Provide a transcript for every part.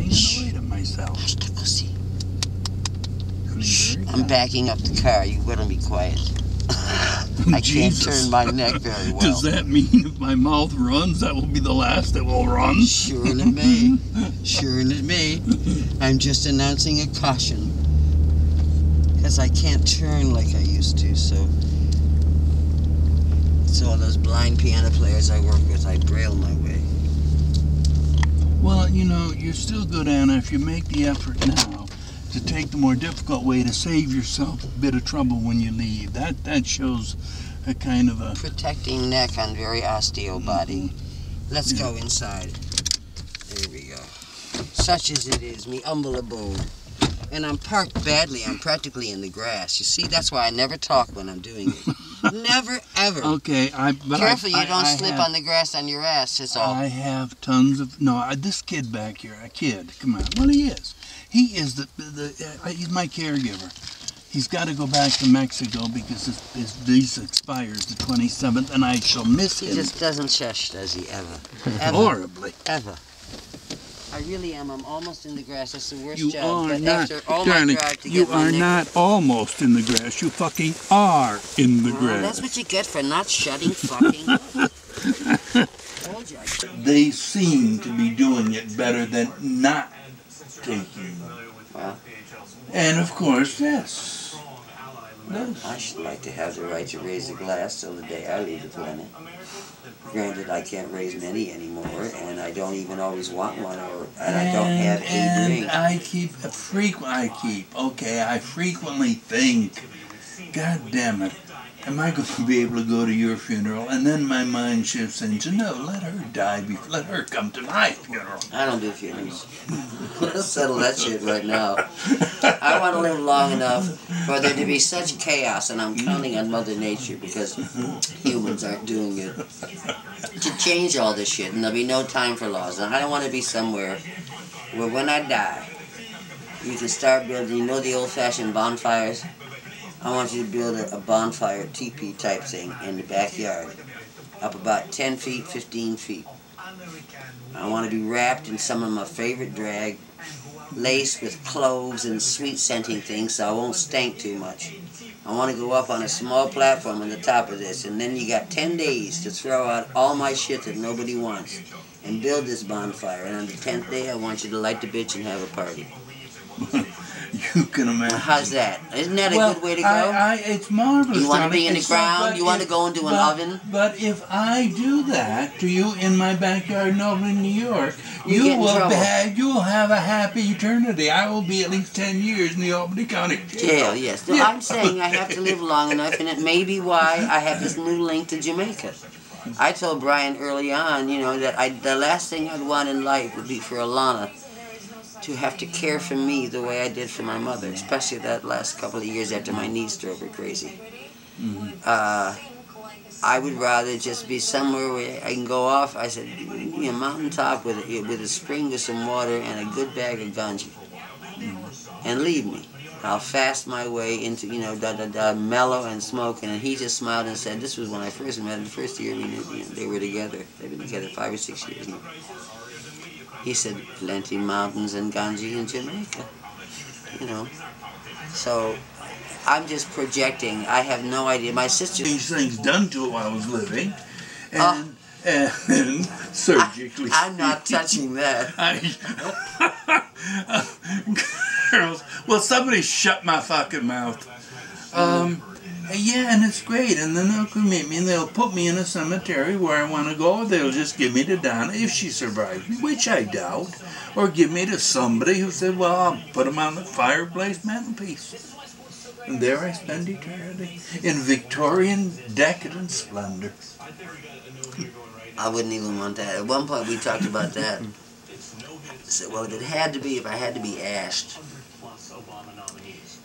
getting annoyed at myself. Shh, I'm backing up the car. You better be quiet. I can't turn my neck very well. Does that mean if my mouth runs, that will be the last it will run? Sure and it may. Sure and it may. I'm just announcing a caution. Because I can't turn like I used to, so... It's all those blind piano players I work with. I braille my way. Well, you know, you're still good, Anna, if you make the effort now to take the more difficult way to save yourself a bit of trouble when you leave. That shows a kind of a... Protecting neck on very osteo body. Let's go inside. There we go. Such as it is, me humble abode. And I'm parked badly. I'm practically in the grass. You see, that's why I never talk when I'm doing it. Never, ever. Okay, Careful, you don't slip on the grass on your ass, that's all. I have tons of... No, this kid back here, a kid, come on. Well, he is. He is he's my caregiver. He's got to go back to Mexico because his visa expires the 27th, and I shall miss him. He just doesn't shush, does he, ever? Ever. Horribly. Ever. I really am. I'm almost in the grass. That's the worst You job. are But not, after all darling, my drive to you get my are neck... not almost in the grass. You fucking are in the grass. That's what you get for not shutting fucking up. Told you I couldn't. They seem to be doing it better than not taking. Well, And of course, yes. I should like to have the right to raise a glass till the day I leave the planet. Granted, I can't raise many anymore, and I don't even always want one, and I don't have a drink. And I frequently think, God damn it, am I going to be able to go to your funeral? And then my mind shifts into, no, let her die, let her come to my funeral. I don't do funerals. Let's settle that shit right now. I want to live long enough for there to be such chaos, and I'm counting on Mother Nature, because humans aren't doing it, to change all this shit, and there'll be no time for laws. And I don't want to be somewhere where when I die, you can start building, you know the old-fashioned bonfires? I want you to build a bonfire, teepee type thing in the backyard, up about 10 feet, 15 feet. I want to be wrapped in some of my favorite drag, laced with cloves and sweet scenting things so I won't stink too much. I want to go up on a small platform on the top of this, and then you got 10 days to throw out all my shit that nobody wants and build this bonfire, and on the 10th day I want you to light the bitch and have a party. You can imagine. How's that? Isn't that a good way to go? It's marvelous. You want to be in the ground? You want to go into an oven? But if I do that to you in my backyard in Albany, New York, you'll have a happy eternity. I will be at least 10 years in the Albany County Jail. Yes. No, I'm saying I have to live long enough, and it may be why I have this new link to Jamaica. I told Brian early on, you know, that the last thing I'd want in life would be for Alana to have to care for me the way I did for my mother, especially that last couple of years after my knees drove her crazy. I would rather just be somewhere where I can go off, I said, a mountaintop with a spring with some water and a good bag of ganja. And leave me. I'll fast my way into, mellow and smoking. And he just smiled and said, this was when I first met him, the first year we knew, they were together. They've been together 5 or 6 years now. He said, plenty mountains and ganja in Jamaica, So, I'm just projecting. I have no idea. My sister... These things done to it while I was living, and surgically... I'm not touching that. Girls, well, somebody shut my fucking mouth. Yeah, and it's great, and then they'll cremate me, and they'll put me in a cemetery where I want to go, or they'll just give me to Donna if she survives me, which I doubt, or give me to somebody who said, well, I'll put them on the fireplace mantelpiece. And there I spend eternity, in Victorian decadent splendor. I wouldn't even want that. At one point we talked about that. I said, well, if I had to be asked,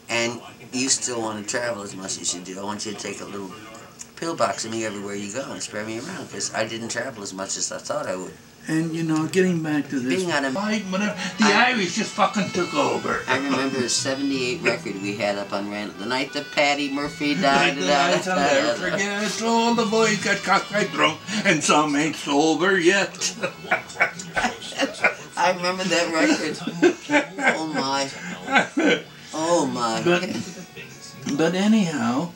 and you still want to travel as much as you do, I want you to take a little pillbox of me everywhere you go and spread me around, because I didn't travel as much as I thought I would. And, getting back to this, the Irish just fucking took over. I remember a 78 record we had up on Randall. The night that Patty Murphy died. I'll never forget. All the boys got cockeyed drunk, and some ain't sober yet. I remember that record. Oh my. Oh my. But anyhow,